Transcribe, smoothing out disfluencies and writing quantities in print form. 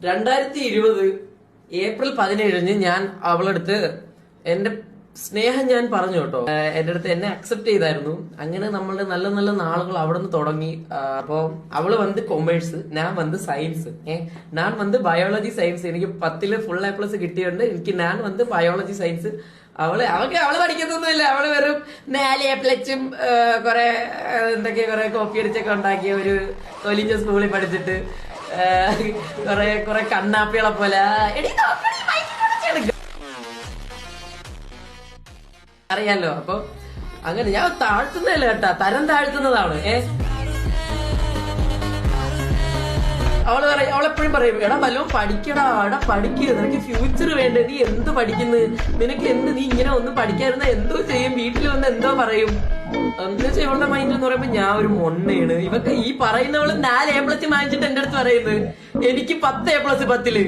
2020 April 17 ഞാൻ അവളടുത്ത് എന്റെ സ്നേഹം ഞാൻ പറഞ്ഞു കേട്ടോ. എന്റെ അടുത്ത് എന്നെ അക്സെപ്റ്റ് ചെയ്തായിരുന്നു. അങ്ങനെ നമ്മളുടെ നല്ല നല്ല നാളുകൾ അവിടെ നിന്ന് തുടങ്ങി. അപ്പോ അവള് വന്ന് കൊമേഴ്സ്, ഞാൻ വന്ന് സയൻസ്. ഞാൻ വന്ന് ബയോളജി സയൻസ്. എനിക്ക് 10 ഫുൾ A+ കിട്ടിയുണ്ട്. എനിക്ക് ഞാൻ വന്ന് ബയോളജി സയൻസ്. അവള് പഠിക്കുന്നൊന്നുമില്ല. അവള് വെറും 4 A+ഉം കുറെ എന്തൊക്കെ കുറെ കോപ്പി അടിച്ചൊക്കെ ഉണ്ടാക്കിയ ഒരു കൊലിഞ്ഞ സ്കൂളിൽ പഠിച്ചിട്ട് കുറെ കണ്ണാപ്പികളെ പോലെ അറിയാലോ. അപ്പൊ അങ്ങനെ ഞാൻ താഴ്ത്തുന്നതല്ല കേട്ടാ, തരം താഴ്ത്തുന്നതാണ്. അവളെപ്പോഴും പറയും, എടാ വല്ലതും പഠിക്കടാ, എടാ പഠിക്കുക, നിനക്ക് ഫ്യൂച്ചർ വേണ്ടേ, നീ എന്ത് പഠിക്കുന്നു, നിനക്ക് നീ ഇങ്ങനെ ഒന്നും പഠിക്കാതിരുന്ന എന്തോ ചെയ്യും, വീട്ടിൽ വന്ന് എന്തോ പറയും എന്ന് വെച്ചാൽ ഇവളുടെ മൈൻഡ് എന്ന് പറയുമ്പോ ഞാൻ ഒരു മൊണ്ണയാണ്. ഇവക്ക് ഈ പറയുന്നവള് 4 A+ വാങ്ങിച്ചിട്ട് എന്റെ അടുത്ത് പറയുന്നത് എനിക്ക് 10 A+, 10.